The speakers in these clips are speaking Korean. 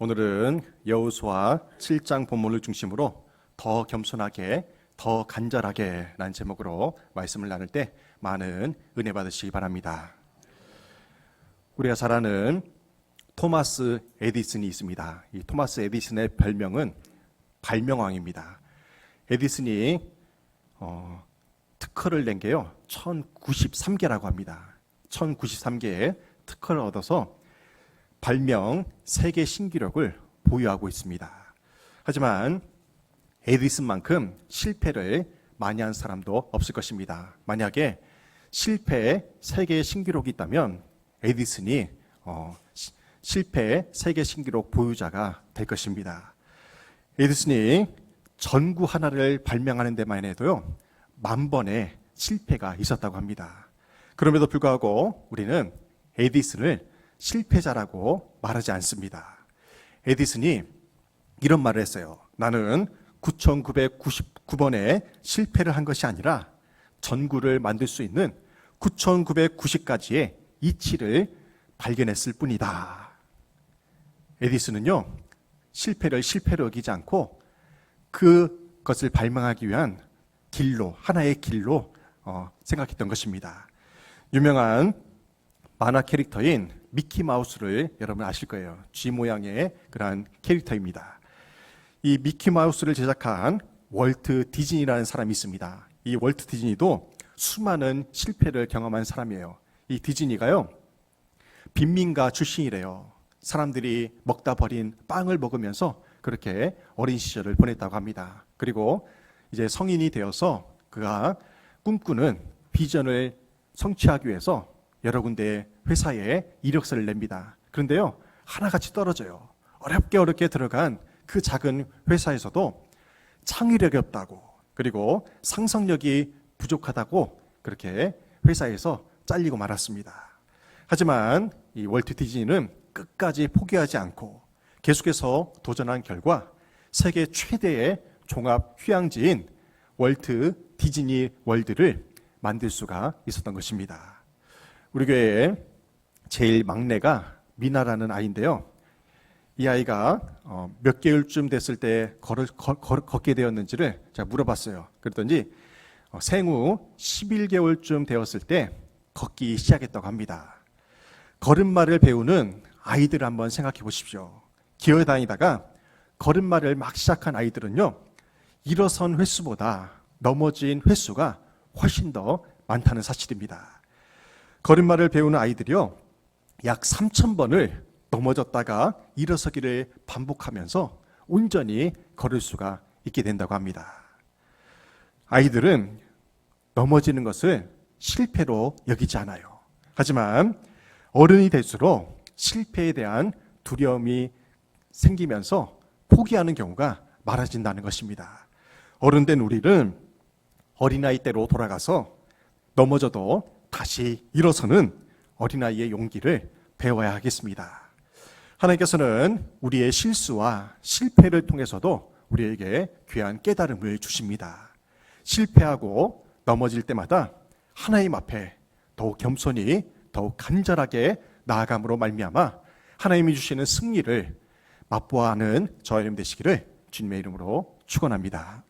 오늘은 여호수아 7장 본문을 중심으로 더 겸손하게, 더 간절하게 라는 제목으로 말씀을 나눌 때 많은 은혜 받으시기 바랍니다. 우리가 잘 아는 토마스 에디슨이 있습니다. 이 토마스 에디슨의 별명은 발명왕입니다. 에디슨이 특허를 낸 게요 1093개라고 합니다. 1093개의 특허를 얻어서 발명 세계 신기록을 보유하고 있습니다. 하지만 에디슨만큼 실패를 많이 한 사람도 없을 것입니다. 만약에 실패 세계 신기록이 있다면 에디슨이 실패 세계 신기록 보유자가 될 것입니다. 에디슨이 전구 하나를 발명하는 데만 해도요 10,000번의 실패가 있었다고 합니다. 그럼에도 불구하고 우리는 에디슨을 실패자라고 말하지 않습니다. 에디슨이 이런 말을 했어요. 나는 9,999번의 실패를 한 것이 아니라 전구를 만들 수 있는 9,990가지의 이치를 발견했을 뿐이다. 에디슨은요 실패를 실패로 여기지 않고 그것을 발명하기 위한 길로, 하나의 길로 생각했던 것입니다. 유명한 만화 캐릭터인 미키마우스를 여러분 아실 거예요. G 모양의 그러한 캐릭터입니다. 이 미키마우스를 제작한 월트 디즈니라는 사람이 있습니다. 이 월트 디즈니도 수많은 실패를 경험한 사람이에요. 이 디즈니가요 빈민가 출신이래요. 사람들이 먹다 버린 빵을 먹으면서 그렇게 어린 시절을 보냈다고 합니다. 그리고 이제 성인이 되어서 그가 꿈꾸는 비전을 성취하기 위해서 여러 군데 회사에 이력서를 냅니다. 그런데요 하나같이 떨어져요. 어렵게 들어간 그 작은 회사에서도 창의력이 없다고, 그리고 상상력이 부족하다고 그렇게 회사에서 잘리고 말았습니다. 하지만 이 월트 디즈니는 끝까지 포기하지 않고 계속해서 도전한 결과 세계 최대의 종합 휴양지인 월트 디즈니 월드를 만들 수가 있었던 것입니다. 우리 교회에 제일 막내가 미나라는 아이인데요. 이 아이가 몇 개월쯤 됐을 때 걷게 되었는지를 제가 물어봤어요. 그랬더니 생후 11개월쯤 되었을 때 걷기 시작했다고 합니다. 걸음마를 배우는 아이들을 한번 생각해 보십시오. 기어다니다가 걸음마를 막 시작한 아이들은요 일어선 횟수보다 넘어진 횟수가 훨씬 더 많다는 사실입니다. 걸음마를 배우는 아이들이요 약 3,000번을 넘어졌다가 일어서기를 반복하면서 온전히 걸을 수가 있게 된다고 합니다. 아이들은 넘어지는 것을 실패로 여기지 않아요. 하지만 어른이 될수록 실패에 대한 두려움이 생기면서 포기하는 경우가 많아진다는 것입니다. 어른 된 우리는 어린아이 때로 돌아가서 넘어져도 다시 일어서는 어린아이의 용기를 배워야 하겠습니다. 하나님께서는 우리의 실수와 실패를 통해서도 우리에게 귀한 깨달음을 주십니다. 실패하고 넘어질 때마다 하나님 앞에 더욱 겸손히 더욱 간절하게 나아감으로 말미암아 하나님이 주시는 승리를 맛보아하는 저와 여러분 되시기를 주님의 이름으로 축원합니다.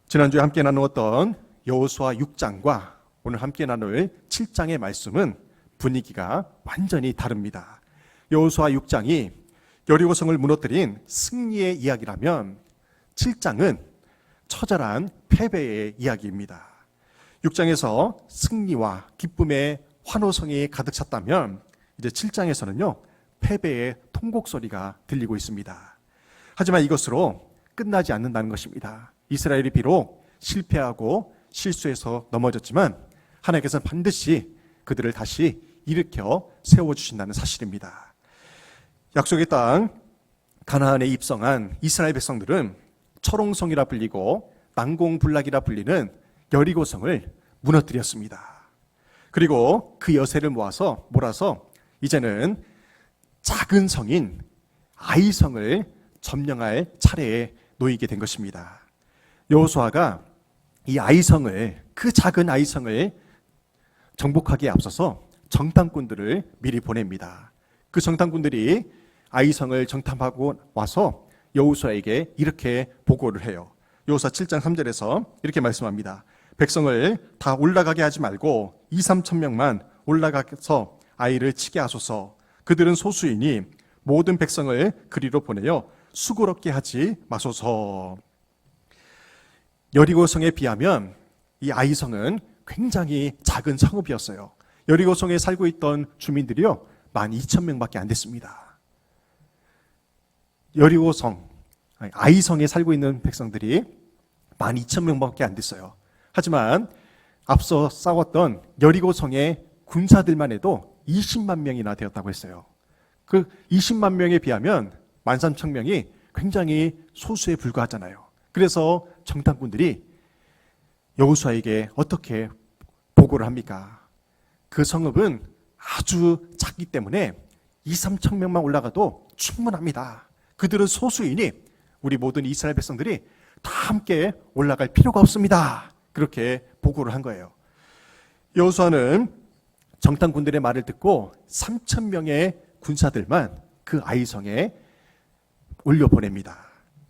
지난주에 함께 나누었던 여호수아 6장과 오늘 함께 나눌 7장의 말씀은 분위기가 완전히 다릅니다. 여호수아 6장이 여리고성을 무너뜨린 승리의 이야기라면 7장은 처절한 패배의 이야기입니다. 6장에서 승리와 기쁨의 환호성이 가득 찼다면 이제 7장에서는요 패배의 통곡 소리가 들리고 있습니다. 하지만 이것으로 끝나지 않는다는 것입니다. 이스라엘이 비록 실패하고 실수해서 넘어졌지만 하나님께서는 반드시 그들을 다시 일으켜 세워주신다는 사실입니다. 약속의 땅 가나안에 입성한 이스라엘 백성들은 철옹성이라 불리고 난공불락이라 불리는 여리고성을 무너뜨렸습니다. 그리고 그 여세를 몰아서 이제는 작은 성인 아이성을 점령할 차례에 놓이게 된 것입니다. 여호수아가 이 아이성을, 그 작은 아이성을 정복하기에 앞서서 정탐꾼들을 미리 보냅니다. 그 정탐꾼들이 아이성을 정탐하고 와서 여호수아에게 이렇게 보고를 해요. 여호수아 7장 3절에서 이렇게 말씀합니다. 백성을 다 올라가게 하지 말고 2-3천 명만 올라가서 아이를 치게 하소서. 그들은 소수이니 모든 백성을 그리로 보내어 수고롭게 하지 마소서. 여리고성에 비하면 이 아이성은 굉장히 작은 성읍이었어요. 여리고성에 살고 있던 주민들이요 12,000명밖에 안 됐습니다. 여리고성, 아이성에 살고 있는 백성들이 12,000명밖에 안 됐어요. 하지만 앞서 싸웠던 여리고성의 군사들만 해도 20만 명이나 되었다고 했어요. 그 20만 명에 비하면 13,000명이 굉장히 소수에 불과하잖아요. 그래서 정탐꾼들이 여호수아에게 어떻게 보고를 합니까? 그 성읍은 아주 작기 때문에 2-3천 명만 올라가도 충분합니다. 그들은 소수이니 우리 모든 이스라엘 백성들이 다 함께 올라갈 필요가 없습니다. 그렇게 보고를 한 거예요. 여호수아는 정탐꾼들의 말을 듣고 3,000명의 군사들만 그 아이성에 올려보냅니다.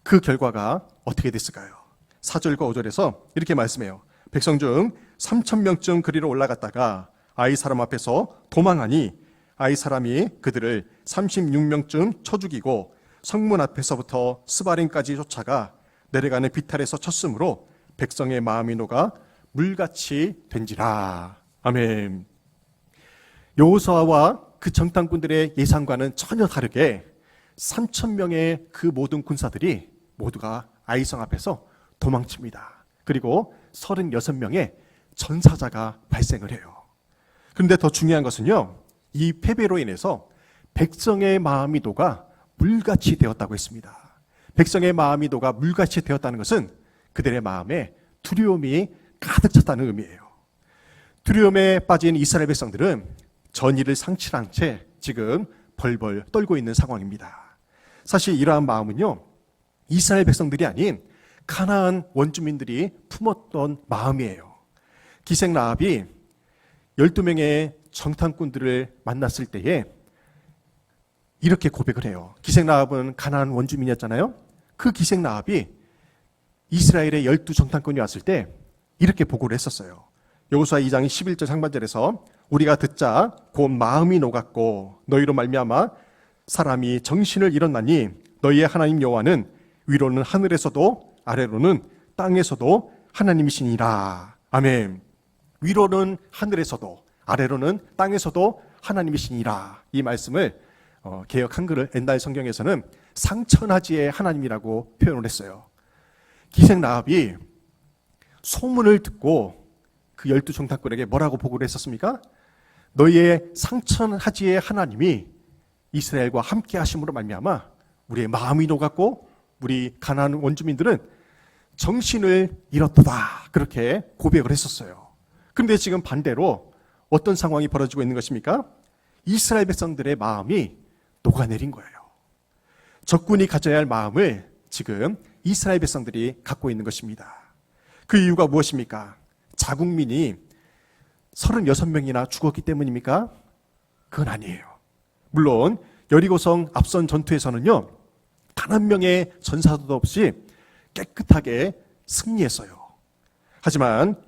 그 결과가 어떻게 됐을까요? 4절과 5절에서 이렇게 말씀해요. 백성 중 3,000명쯤 그리로 올라갔다가 아이 사람 앞에서 도망하니 아이 사람이 그들을 36명쯤 쳐 죽이고 성문 앞에서부터 스바림까지 쫓아가 내려가는 비탈에서 쳤으므로 백성의 마음이 녹아 물같이 된지라. 아멘. 여호수아와 그 정탐꾼들의 예상과는 전혀 다르게 3,000명의 그 모든 군사들이 모두가 아이성 앞에서 도망칩니다. 그리고 36명의 전사자가 발생을 해요. 그런데 더 중요한 것은요, 이 패배로 인해서 백성의 마음이 녹아 물같이 되었다고 했습니다. 백성의 마음이 녹아 물같이 되었다는 것은 그들의 마음에 두려움이 가득 찼다는 의미예요. 두려움에 빠진 이스라엘 백성들은 전의를 상실한 채 지금 벌벌 떨고 있는 상황입니다. 사실 이러한 마음은요, 이스라엘 백성들이 아닌 가나안 원주민들이 품었던 마음이에요. 기생 라합이 12명의 정탐꾼들을 만났을 때에 이렇게 고백을 해요. 기생 라합은 가나안 원주민이었잖아요. 그 기생 라합이 이스라엘의 12 정탐꾼이 왔을 때 이렇게 보고를 했었어요. 여호수아 2장 11절 상반절에서 우리가 듣자 곧 마음이 녹았고 너희로 말미암아 사람이 정신을 잃었나니 너희의 하나님 여호와는 위로는 하늘에서도 아래로는 땅에서도 하나님이시니라. 아멘. 위로는 하늘에서도 아래로는 땅에서도 하나님이시니라. 이 말씀을 개역 한글을 옛날 성경에서는 상천하지의 하나님이라고 표현을 했어요. 기생 라합이 소문을 듣고 그 12 정탐꾼에게 뭐라고 보고를 했었습니까? 너희의 상천하지의 하나님이 이스라엘과 함께 하심으로 말미암아 우리의 마음이 녹았고 우리 가나안 원주민들은 정신을 잃었도다. 그렇게 고백을 했었어요. 그런데 지금 반대로 어떤 상황이 벌어지고 있는 것입니까? 이스라엘 백성들의 마음이 녹아내린 거예요. 적군이 가져야 할 마음을 지금 이스라엘 백성들이 갖고 있는 것입니다. 그 이유가 무엇입니까? 자국민이 36명이나 죽었기 때문입니까? 그건 아니에요. 물론 여리고성 앞선 전투에서는요, 단 한 명의 전사도 없이 깨끗하게 승리했어요. 하지만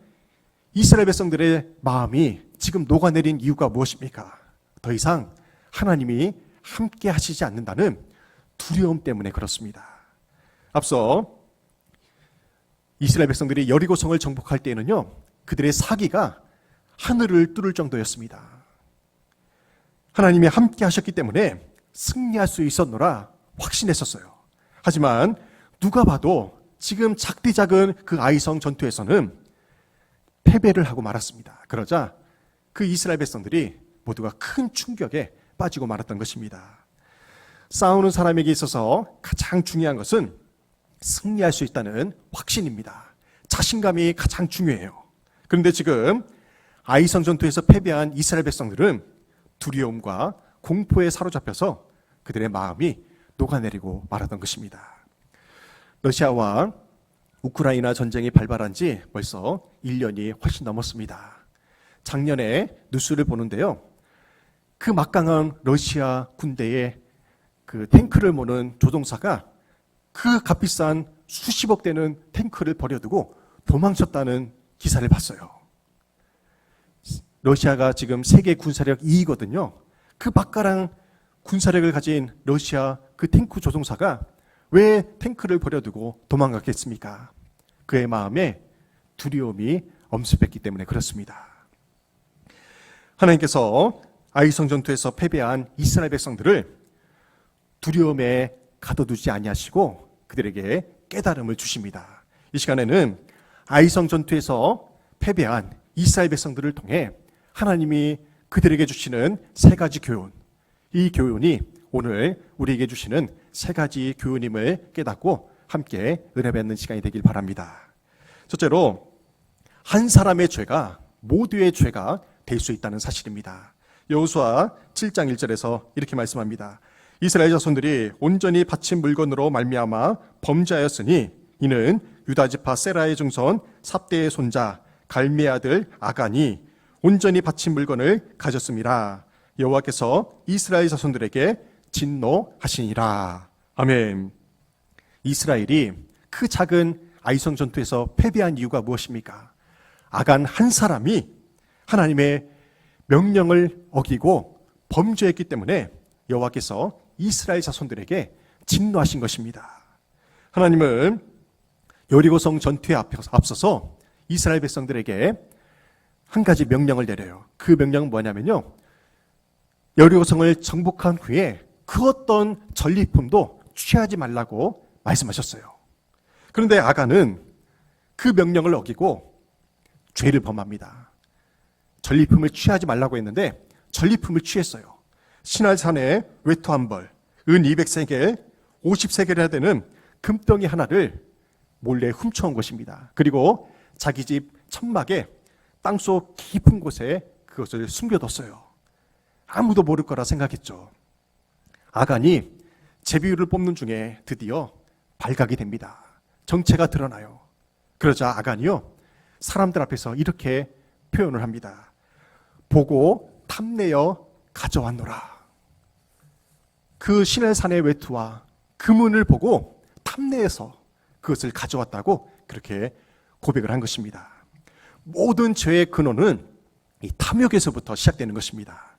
이스라엘 백성들의 마음이 지금 녹아내린 이유가 무엇입니까? 더 이상 하나님이 함께 하시지 않는다는 두려움 때문에 그렇습니다. 앞서 이스라엘 백성들이 여리고성을 정복할 때에는요, 그들의 사기가 하늘을 뚫을 정도였습니다. 하나님이 함께 하셨기 때문에 승리할 수 있었노라 확신했었어요. 하지만 누가 봐도 지금 작디 작은 그 아이성 전투에서는 패배를 하고 말았습니다. 그러자 그 이스라엘 백성들이 모두가 큰 충격에 빠지고 말았던 것입니다. 싸우는 사람에게 있어서 가장 중요한 것은 승리할 수 있다는 확신입니다. 자신감이 가장 중요해요. 그런데 지금 아이성 전투에서 패배한 이스라엘 백성들은 두려움과 공포에 사로잡혀서 그들의 마음이 녹아내리고 말았던 것입니다. 러시아와 우크라이나 전쟁이 발발한 지 벌써 1년이 훨씬 넘었습니다. 작년에 뉴스를 보는데요, 그 막강한 러시아 군대의 그 탱크를 모는 조종사가 그 값비싼 수십억 되는 탱크를 버려두고 도망쳤다는 기사를 봤어요. 러시아가 지금 세계 군사력 2위거든요. 그 막강한 군사력을 가진 러시아 그 탱크 조종사가 왜 탱크를 버려두고 도망갔겠습니까? 그의 마음에 두려움이 엄습했기 때문에 그렇습니다. 하나님께서 아이성 전투에서 패배한 이스라엘 백성들을 두려움에 가둬두지 아니하시고 그들에게 깨달음을 주십니다. 이 시간에는 아이성 전투에서 패배한 이스라엘 백성들을 통해 하나님이 그들에게 주시는 세 가지 교훈, 이 교훈이 오늘 우리에게 주시는 세 가지 교훈임을 깨닫고 함께 은혜 받는 시간이 되길 바랍니다. 첫째로, 한 사람의 죄가 모두의 죄가 될 수 있다는 사실입니다. 여호수아 7장 1절에서 이렇게 말씀합니다. 이스라엘 자손들이 온전히 바친 물건으로 말미암아 범죄하였으니 이는 유다 지파 세라의 증손 삽대의 손자 갈미의 아들 아간이 온전히 바친 물건을 가졌습니다. 여호와께서 이스라엘 자손들에게 진노하시니라. 아멘. 이스라엘이 그 작은 아이성 전투에서 패배한 이유가 무엇입니까? 아간 한 사람이 하나님의 명령을 어기고 범죄했기 때문에 여호와께서 이스라엘 자손들에게 진노하신 것입니다. 하나님은 여리고성 전투에 앞서서 이스라엘 백성들에게 한 가지 명령을 내려요. 그 명령은 뭐냐면요, 여리고성을 정복한 후에 그 어떤 전리품도 취하지 말라고 말씀하셨어요. 그런데 아간은 그 명령을 어기고 죄를 범합니다. 전리품을 취하지 말라고 했는데 전리품을 취했어요. 신할산에 외투 한 벌, 은 200세겔, 50세겔이나 되는 금덩이 하나를 몰래 훔쳐온 것입니다. 그리고 자기 집 천막에 땅속 깊은 곳에 그것을 숨겨뒀어요. 아무도 모를 거라 생각했죠. 아간이 제비유를 뽑는 중에 드디어 발각이 됩니다. 정체가 드러나요. 그러자 아간이요, 사람들 앞에서 이렇게 표현을 합니다. 보고 탐내어 가져왔노라. 그 시내산의 외투와 금은을 보고 탐내해서 그것을 가져왔다고 그렇게 고백을 한 것입니다. 모든 죄의 근원은 이 탐욕에서부터 시작되는 것입니다.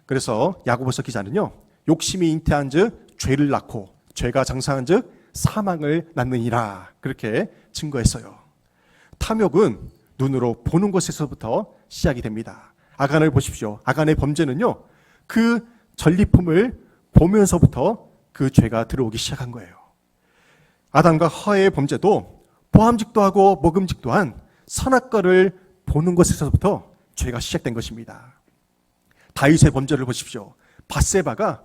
그래서 야고보서 기자는요, 욕심이 잉태한 즉 죄를 낳고 죄가 장사한 즉 사망을 낳느니라, 그렇게 증거했어요. 탐욕은 눈으로 보는 것에서부터 시작이 됩니다. 아간을 보십시오. 아간의 범죄는요, 그 전리품을 보면서부터 그 죄가 들어오기 시작한 거예요. 아담과 하와의 범죄도 보암직도 하고 먹음직도 한 선악과를 보는 것에서부터 죄가 시작된 것입니다. 다윗의 범죄를 보십시오. 밧세바가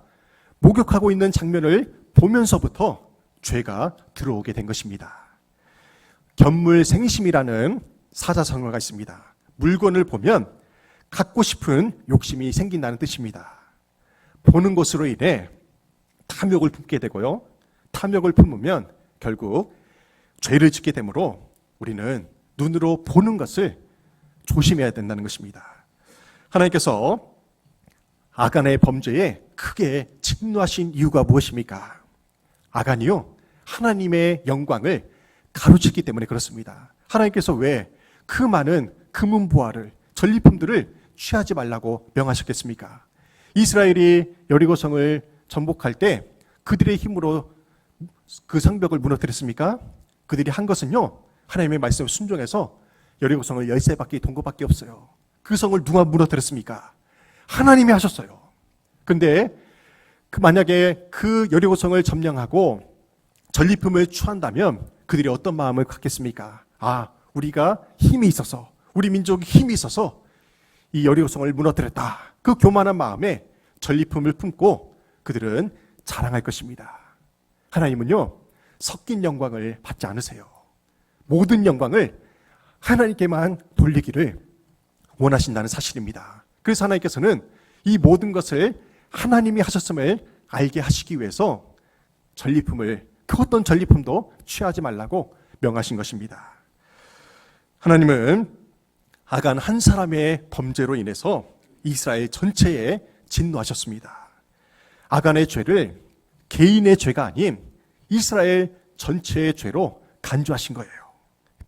목욕하고 있는 장면을 보면서부터 죄가 들어오게 된 것입니다. 견물생심이라는 사자성어가 있습니다. 물건을 보면 갖고 싶은 욕심이 생긴다는 뜻입니다. 보는 것으로 인해 탐욕을 품게 되고요, 탐욕을 품으면 결국 죄를 짓게 되므로 우리는 눈으로 보는 것을 조심해야 된다는 것입니다. 하나님께서 아간의 범죄에 크게 진노하신 이유가 무엇입니까? 아간이요, 하나님의 영광을 가로챘기 때문에 그렇습니다. 하나님께서 왜 그 많은 금은보화를, 전리품들을 취하지 말라고 명하셨겠습니까? 이스라엘이 여리고성을 정복할 때 그들의 힘으로 그 성벽을 무너뜨렸습니까? 그들이 한 것은요, 하나님의 말씀을 순종해서 여리고성을 13바퀴 돈 것밖에 없어요. 그 성을 누가 무너뜨렸습니까? 하나님이 하셨어요. 근데 만약에 그 여리고성을 점령하고 전리품을 취한다면 그들이 어떤 마음을 갖겠습니까? 아, 우리가 힘이 있어서, 우리 민족이 힘이 있어서 이 여리고성을 무너뜨렸다. 그 교만한 마음에 전리품을 품고 그들은 자랑할 것입니다. 하나님은요, 섞인 영광을 받지 않으세요. 모든 영광을 하나님께만 돌리기를 원하신다는 사실입니다. 그래서 하나님께서는 이 모든 것을 하나님이 하셨음을 알게 하시기 위해서 전리품을, 그 어떤 전리품도 취하지 말라고 명하신 것입니다. 하나님은 아간 한 사람의 범죄로 인해서 이스라엘 전체에 진노하셨습니다. 아간의 죄를 개인의 죄가 아닌 이스라엘 전체의 죄로 간주하신 거예요.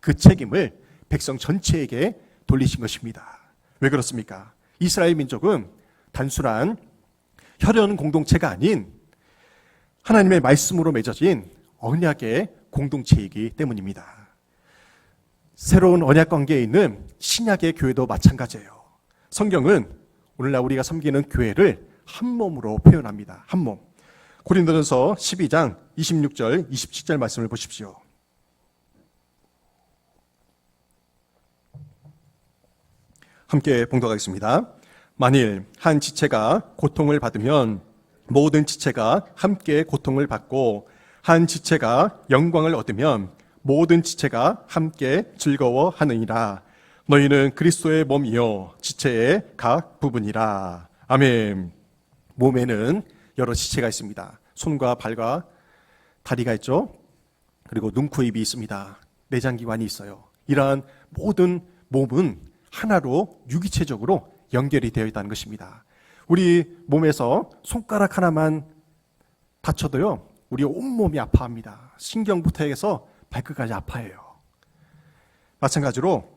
그 책임을 백성 전체에게 돌리신 것입니다. 왜 그렇습니까? 이스라엘 민족은 단순한 혈연 공동체가 아닌 하나님의 말씀으로 맺어진 언약의 공동체이기 때문입니다. 새로운 언약 관계에 있는 신약의 교회도 마찬가지예요. 성경은 오늘날 우리가 섬기는 교회를 한 몸으로 표현합니다. 한 몸. 고린도전서 12장 26절, 27절 말씀을 보십시오. 함께 봉독하겠습니다. 만일 한 지체가 고통을 받으면 모든 지체가 함께 고통을 받고 한 지체가 영광을 얻으면 모든 지체가 함께 즐거워하느니라. 너희는 그리스도의 몸이요 지체의 각 부분이라. 아멘. 몸에는 여러 지체가 있습니다. 손과 발과 다리가 있죠. 그리고 눈, 코, 입이 있습니다. 내장기관이 있어요. 이러한 모든 몸은 하나로 유기체적으로 연결이 되어 있다는 것입니다. 우리 몸에서 손가락 하나만 다쳐도요, 우리 온몸이 아파합니다. 신경부터 해서 발끝까지 아파해요. 마찬가지로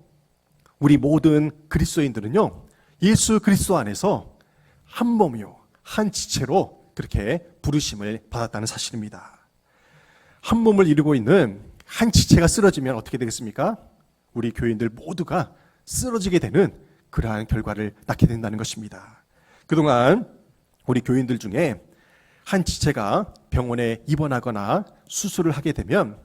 우리 모든 그리스도인들은요, 예수 그리스도 안에서 한 몸이요, 한 지체로 그렇게 부르심을 받았다는 사실입니다. 한 몸을 이루고 있는 한 지체가 쓰러지면 어떻게 되겠습니까? 우리 교인들 모두가 쓰러지게 되는 그러한 결과를 낳게 된다는 것입니다. 그동안 우리 교인들 중에 한 지체가 병원에 입원하거나 수술을 하게 되면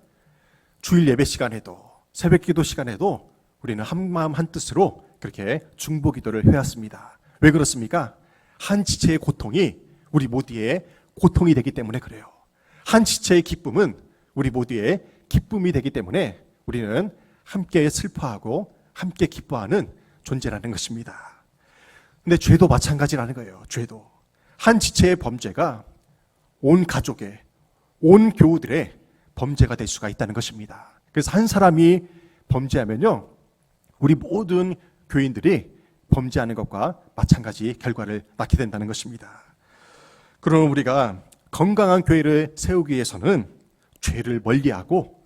주일 예배 시간에도 새벽 기도 시간에도 우리는 한 마음 한 뜻으로 그렇게 중보 기도를 해왔습니다. 왜 그렇습니까? 한 지체의 고통이 우리 모두의 고통이 되기 때문에 그래요. 한 지체의 기쁨은 우리 모두의 기쁨이 되기 때문에 우리는 함께 슬퍼하고 함께 기뻐하는 존재라는 것입니다. 근데 죄도 마찬가지라는 거예요. 죄도. 한 지체의 범죄가 온 가족의, 온 교우들의 범죄가 될 수가 있다는 것입니다. 그래서 한 사람이 범죄하면요, 우리 모든 교인들이 범죄하는 것과 마찬가지 결과를 낳게 된다는 것입니다. 그러면 우리가 건강한 교회를 세우기 위해서는 죄를 멀리하고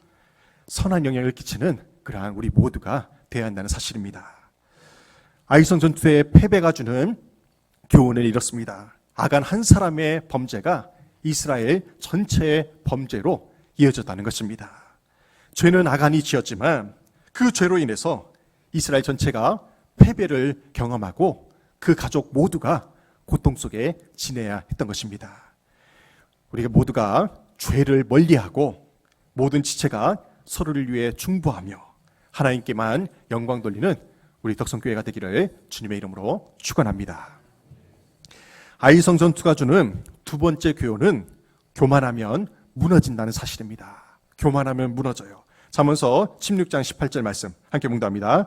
선한 영향을 끼치는 그러한 우리 모두가 되어야 한다는 사실입니다. 아이성 전투의 패배가 주는 교훈을 이뤘습니다. 아간 한 사람의 범죄가 이스라엘 전체의 범죄로 이어졌다는 것입니다. 죄는 아간이 지었지만 그 죄로 인해서 이스라엘 전체가 패배를 경험하고 그 가족 모두가 고통 속에 지내야 했던 것입니다. 우리가 모두가 죄를 멀리하고 모든 지체가 서로를 위해 중보하며 하나님께만 영광 돌리는 우리 덕성교회가 되기를 주님의 이름으로 축원합니다. 아이성 전투가 주는 두 번째 교훈은 교만하면 무너진다는 사실입니다. 교만하면 무너져요. 잠언서 16장 18절 말씀 함께 묵답니다.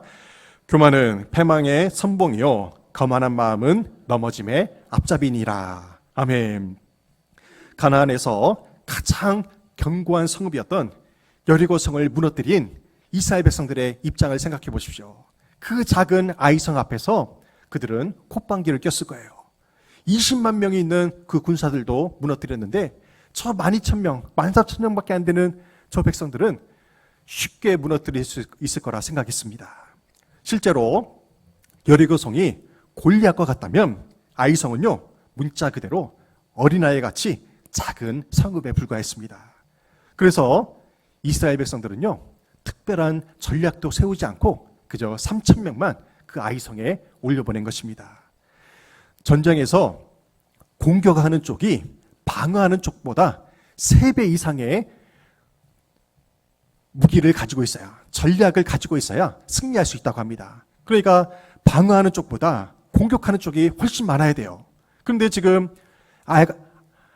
교만은 패망의 선봉이요 거만한 마음은 넘어짐의 앞잡이니라. 아멘. 가나안에서 가장 견고한 성읍이었던 여리고성을 무너뜨린 이스라엘 백성들의 입장을 생각해 보십시오. 그 작은 아이성 앞에서 그들은 콧방귀를 꼈을 거예요. 20만 명이 있는 그 군사들도 무너뜨렸는데 저 12,000명, 14,000명밖에 안 되는 저 백성들은 쉽게 무너뜨릴 수 있을 거라 생각했습니다. 실제로 여리고성이 골리앗과 같다면 아이성은요, 문자 그대로 어린아이 같이 작은 성읍에 불과했습니다. 그래서 이스라엘 백성들은요, 특별한 전략도 세우지 않고 그저 3,000명만 그 아이성에 올려보낸 것입니다. 전쟁에서 공격하는 쪽이 방어하는 쪽보다 3배 이상의 무기를 가지고 있어야, 전략을 가지고 있어야 승리할 수 있다고 합니다. 그러니까 방어하는 쪽보다 공격하는 쪽이 훨씬 많아야 돼요. 그런데 지금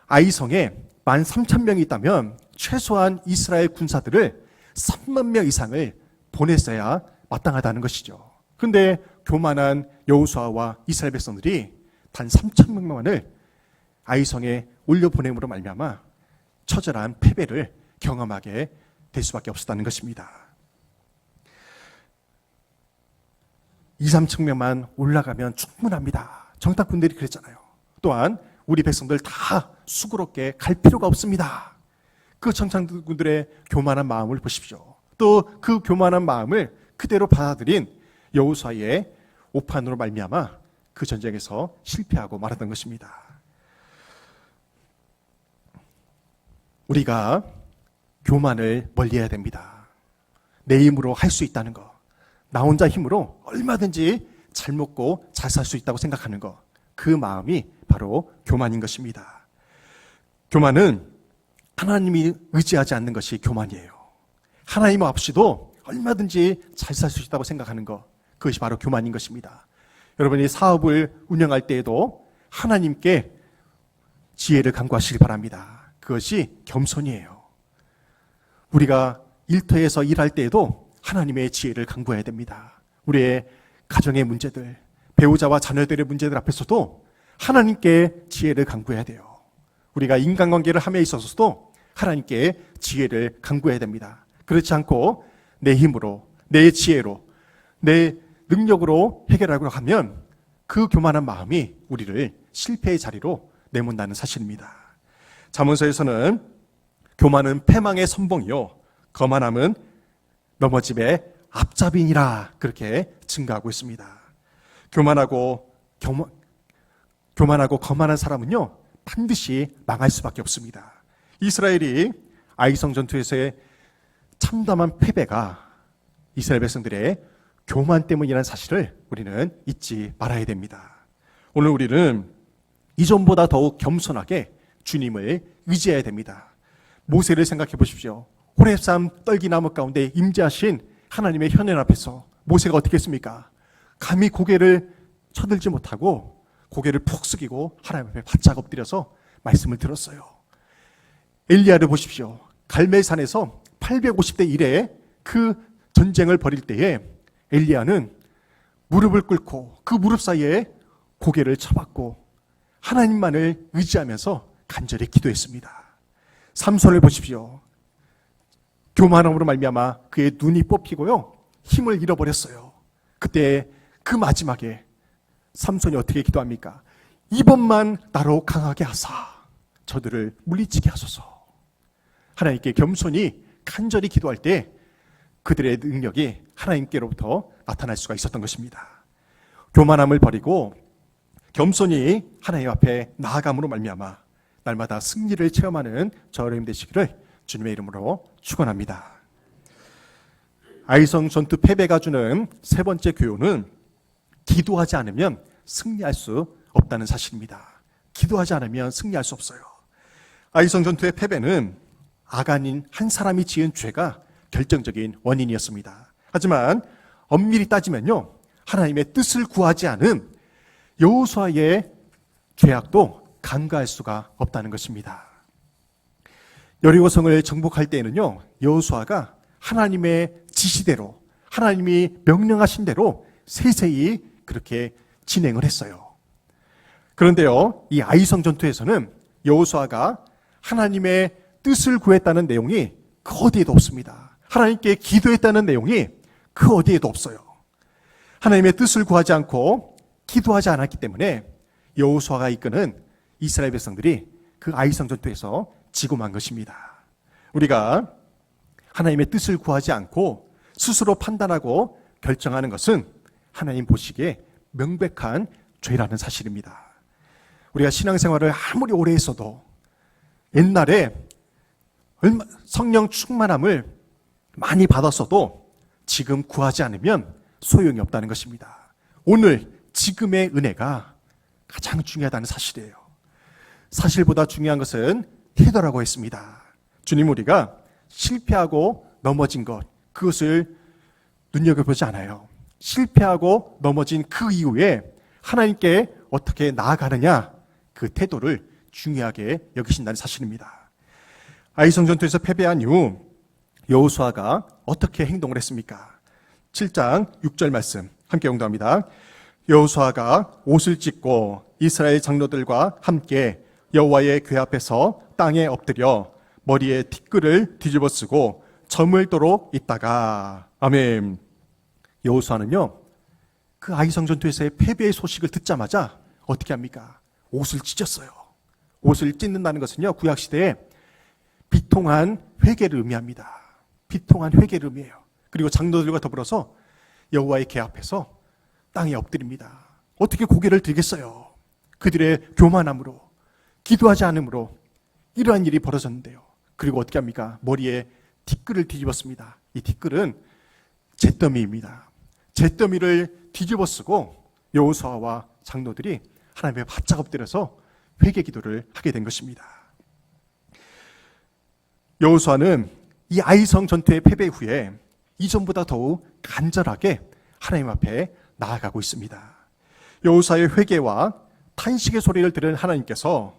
아이성에 13,000명이 있다면 최소한 이스라엘 군사들을 3만 명 이상을 보냈어야 마땅하다는 것이죠. 그런데 교만한 여호수아와 이스라엘 백성들이 단 3,000명만을 아이성에 올려보냄으로 말미암아 처절한 패배를 경험하게 될 수밖에 없었다는 것입니다. 2,000~3,000명만 올라가면 충분합니다. 정탐꾼들이 그랬잖아요. 또한 우리 백성들 다 수고롭게 갈 필요가 없습니다. 그 청창군들의 교만한 마음을 보십시오. 또 그 교만한 마음을 그대로 받아들인 여호수아의 오판으로 말미암아 그 전쟁에서 실패하고 말았던 것입니다. 우리가 교만을 멀리해야 됩니다. 내 힘으로 할 수 있다는 것, 나 혼자 힘으로 얼마든지 잘 먹고 잘 살 수 있다고 생각하는 것, 그 마음이 바로 교만인 것입니다. 교만은 하나님이 의지하지 않는 것이 교만이에요. 하나님 없이도 얼마든지 잘 살 수 있다고 생각하는 것, 그것이 바로 교만인 것입니다. 여러분이 사업을 운영할 때에도 하나님께 지혜를 간구하시기 바랍니다. 그것이 겸손이에요. 우리가 일터에서 일할 때에도 하나님의 지혜를 간구해야 됩니다. 우리의 가정의 문제들, 배우자와 자녀들의 문제들 앞에서도 하나님께 지혜를 간구해야 돼요. 우리가 인간관계를 함에 있어서도 하나님께 지혜를 간구해야 됩니다. 그렇지 않고 내 힘으로, 내 지혜로, 내 능력으로 해결하려고 하면 그 교만한 마음이 우리를 실패의 자리로 내몬다는 사실입니다. 잠언서에서는 교만은 패망의 선봉이요 거만함은 넘어짐의 앞잡이니라 그렇게 증가하고 있습니다. 교만하고 거만한 사람은요 반드시 망할 수밖에 없습니다. 이스라엘이 아이성 전투에서의 참담한 패배가 이스라엘 백성들의 교만 때문이라는 사실을 우리는 잊지 말아야 됩니다. 오늘 우리는 이전보다 더욱 겸손하게 주님을 의지해야 됩니다. 모세를 생각해 보십시오. 호렙산 떨기나무 가운데 임재하신 하나님의 현현 앞에서 모세가 어떻게 했습니까? 감히 고개를 쳐들지 못하고 고개를 푹 숙이고 하나님 앞에 바짝 엎드려서 말씀을 들었어요. 엘리야를 보십시오. 갈멜산에서 850대 1의 그 전쟁을 벌일 때에 엘리야는 무릎을 꿇고 그 무릎 사이에 고개를 쳐박고 하나님만을 의지하면서 간절히 기도했습니다. 삼손을 보십시오. 교만함으로 말미암아 그의 눈이 뽑히고요 힘을 잃어버렸어요. 그때 그 마지막에 삼손이 어떻게 기도합니까? 이번만 나로 강하게 하사 저들을 물리치게 하소서. 하나님께 겸손히 간절히 기도할 때 그들의 능력이 하나님께로부터 나타날 수가 있었던 것입니다. 교만함을 버리고 겸손히 하나님 앞에 나아감으로 말미암아 날마다 승리를 체험하는 저 여러분 되시기를 주님의 이름으로 축원합니다. 아이성 전투 패배가 주는 세 번째 교훈은 기도하지 않으면 승리할 수 없다는 사실입니다. 기도하지 않으면 승리할 수 없어요. 아이성 전투의 패배는 아간인 한 사람이 지은 죄가 결정적인 원인이었습니다. 하지만 엄밀히 따지면요 하나님의 뜻을 구하지 않은 여호수아의 죄악도 간과할 수가 없다는 것입니다. 여리고성을 정복할 때에는요 여호수아가 하나님의 지시대로 하나님이 명령하신 대로 세세히 그렇게 진행을 했어요. 그런데요 이 아이성 전투에서는 여호수아가 하나님의 뜻을 구했다는 내용이 그 어디에도 없습니다. 하나님께 기도했다는 내용이 그 어디에도 없어요. 하나님의 뜻을 구하지 않고 기도하지 않았기 때문에 여호수아가 이끄는 이스라엘 백성들이 그 아이성 전투에서 지고 만 것입니다. 우리가 하나님의 뜻을 구하지 않고 스스로 판단하고 결정하는 것은 하나님 보시기에 명백한 죄라는 사실입니다. 우리가 신앙생활을 아무리 오래 했어도 옛날에 성령 충만함을 많이 받았어도 지금 구하지 않으면 소용이 없다는 것입니다. 오늘 지금의 은혜가 가장 중요하다는 사실이에요. 사실보다 중요한 것은 태도라고 했습니다. 주님 우리가 실패하고 넘어진 것 그것을 눈여겨보지 않아요. 실패하고 넘어진 그 이후에 하나님께 어떻게 나아가느냐 그 태도를 중요하게 여기신다는 사실입니다. 아이성 전투에서 패배한 이후 여호수아가 어떻게 행동을 했습니까? 7장 6절 말씀 함께 공독합니다. 여호수아가 옷을 찢고 이스라엘 장로들과 함께 여호와의 궤 앞에서 땅에 엎드려 머리에 티끌을 뒤집어 쓰고 저물도록 있다가 아멘. 여호수아는요 그 아이성 전투에서의 패배의 소식을 듣자마자 어떻게 합니까? 옷을 찢었어요. 옷을 찢는다는 것은요, 구약시대에 비통한 회개를 의미합니다. 비통한 회개를 의미해요. 그리고 장로들과 더불어서 여호와의 궤 앞에서 땅에 엎드립니다. 어떻게 고개를 들겠어요? 그들의 교만함으로, 기도하지 않으므로 이러한 일이 벌어졌는데요. 그리고 어떻게 합니까? 머리에 티끌을 뒤집었습니다. 이 티끌은 잿더미입니다. 잿더미를 뒤집어 쓰고 여호수아와 장로들이 하나님의 바짝 엎드려서 회개 기도를 하게 된 것입니다. 여호수아는 이 아이성 전투의 패배 후에 이전보다 더욱 간절하게 하나님 앞에 나아가고 있습니다. 여호수아의 회개와 탄식의 소리를 들은 하나님께서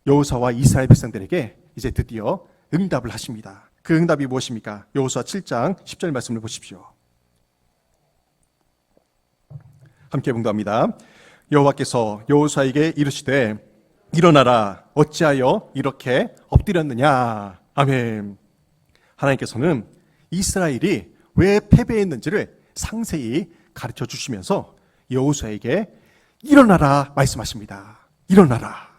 여호수아와 이스라엘 백성들에게 이제 드디어 응답을 하십니다. 그 응답이 무엇입니까? 여호수아 7장 10절 말씀을 보십시오. 함께 봉독합니다. 여호와께서 여호수아에게 이르시되 일어나라, 어찌하여 이렇게 엎드렸느냐. 아멘. 하나님께서는 이스라엘이 왜 패배했는지를 상세히 가르쳐 주시면서 여호수아에게 일어나라 말씀하십니다. 일어나라.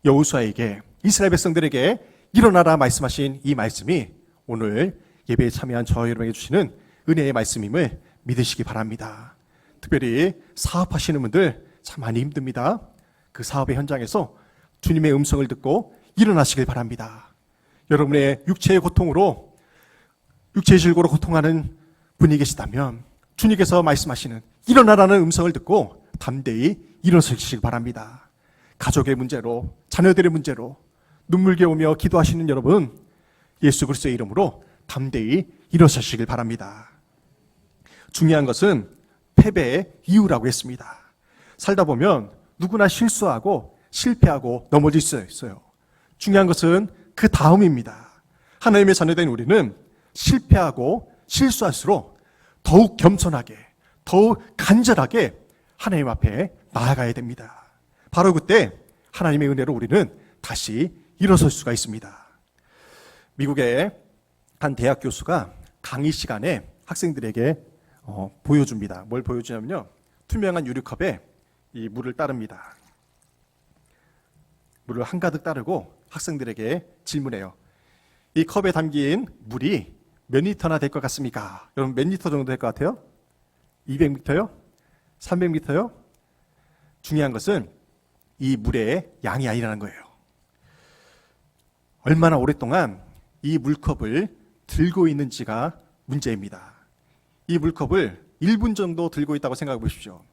여호수아에게, 이스라엘 백성들에게 일어나라 말씀하신 이 말씀이 오늘 예배에 참여한 저 여러분에게 주시는 은혜의 말씀임을 믿으시기 바랍니다. 특별히 사업하시는 분들 참 많이 힘듭니다. 그 사업의 현장에서 주님의 음성을 듣고 일어나시길 바랍니다. 여러분의 육체의 고통으로, 육체의 질고로 고통하는 분이 계시다면 주님께서 말씀하시는 일어나라는 음성을 듣고 담대히 일어서시길 바랍니다. 가족의 문제로, 자녀들의 문제로 눈물겨우며 기도하시는 여러분, 예수 그리스도의 이름으로 담대히 일어서시길 바랍니다. 중요한 것은 패배의 이유라고 했습니다. 살다 보면 누구나 실수하고 실패하고 넘어질 수 있어요. 중요한 것은 그 다음입니다. 하나님의 자녀된 우리는 실패하고 실수할수록 더욱 겸손하게, 더욱 간절하게 하나님 앞에 나아가야 됩니다. 바로 그때 하나님의 은혜로 우리는 다시 일어설 수가 있습니다. 미국의 한 대학 교수가 강의 시간에 학생들에게 보여줍니다. 뭘 보여주냐면요, 투명한 유리컵에 이 물을 따릅니다. 물을 한가득 따르고 학생들에게 질문해요. 이 컵에 담긴 물이 몇 리터나 될 것 같습니까? 여러분 몇 리터 정도 될 것 같아요? 200리터요? 300리터요? 중요한 것은 이 물의 양이 아니라는 거예요. 얼마나 오랫동안 이 물컵을 들고 있는지가 문제입니다. 이 물컵을 1분 정도 들고 있다고 생각해 보십시오.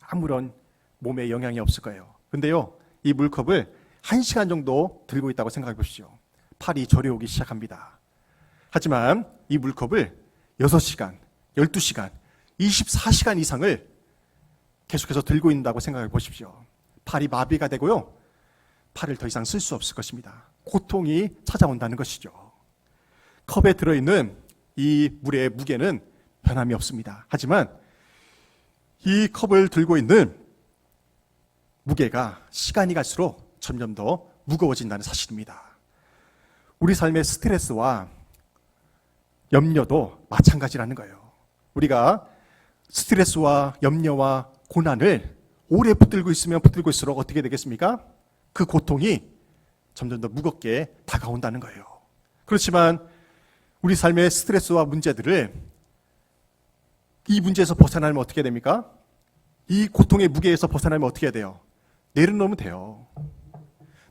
아무런 몸에 영향이 없을 거예요. 근데요, 이 물컵을 1시간 정도 들고 있다고 생각해 보십시오. 팔이 저려오기 시작합니다. 하지만 이 물컵을 6시간, 12시간, 24시간 이상을 계속해서 들고 있다고 생각해 보십시오. 팔이 마비가 되고요, 팔을 더 이상 쓸 수 없을 것입니다. 고통이 찾아온다는 것이죠. 컵에 들어있는 이 물의 무게는 변함이 없습니다. 하지만 이 컵을 들고 있는 무게가 시간이 갈수록 점점 더 무거워진다는 사실입니다. 우리 삶의 스트레스와 염려도 마찬가지라는 거예요. 우리가 스트레스와 염려와 고난을 오래 붙들고 있으면 붙들고 있을수록 어떻게 되겠습니까? 그 고통이 점점 더 무겁게 다가온다는 거예요. 그렇지만 우리 삶의 스트레스와 문제들을, 이 문제에서 벗어나면 어떻게 됩니까? 이 고통의 무게에서 벗어나면 어떻게 해야 돼요? 내려놓으면 돼요.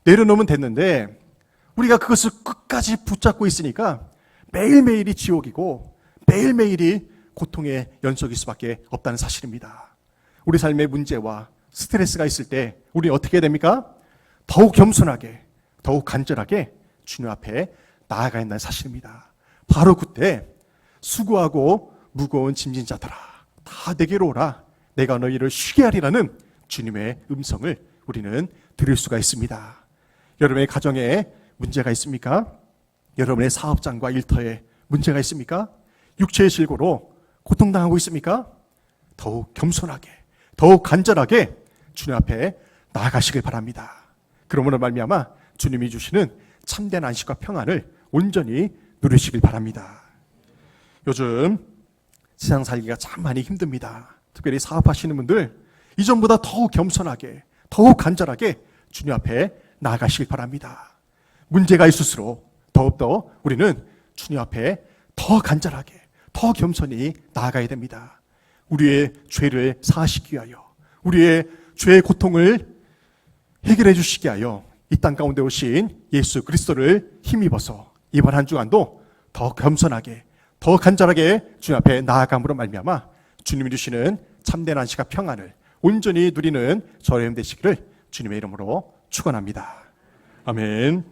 내려놓으면 됐는데 우리가 그것을 끝까지 붙잡고 있으니까 매일매일이 지옥이고 매일매일이 고통의 연속일 수밖에 없다는 사실입니다. 우리 삶의 문제와 스트레스가 있을 때 우리 어떻게 해야 됩니까? 더욱 겸손하게, 더욱 간절하게 주님 앞에 나아가야 한다는 사실입니다. 바로 그때 수고하고 무거운 짐진 자들아, 다 내게로 오라, 내가 너희를 쉬게 하리라는 주님의 음성을 우리는 들을 수가 있습니다. 여러분의 가정에 문제가 있습니까? 여러분의 사업장과 일터에 문제가 있습니까? 육체의 질고로 고통당하고 있습니까? 더욱 겸손하게, 더욱 간절하게 주님 앞에 나아가시길 바랍니다. 그러므로 말미암아 주님이 주시는 참된 안식과 평안을 온전히 누리시길 바랍니다. 요즘 세상 살기가 참 많이 힘듭니다. 특별히 사업하시는 분들, 이전보다 더욱 겸손하게, 더욱 간절하게 주님 앞에 나아가시길 바랍니다. 문제가 있을수록 더욱더 우리는 주님 앞에 더 간절하게, 더 겸손히 나아가야 됩니다. 우리의 죄를 사하시기 위하여, 우리의 죄의 고통을 해결해 주시기 위하여 이 땅 가운데 오신 예수 그리스도를 힘입어서 이번 한 주간도 더 겸손하게, 더 간절하게 주님 앞에 나아감으로 말미암아 주님이 주시는 참된 안식과 평안을 온전히 누리는 저희 되시기를 주님의 이름으로 축원합니다. 아멘.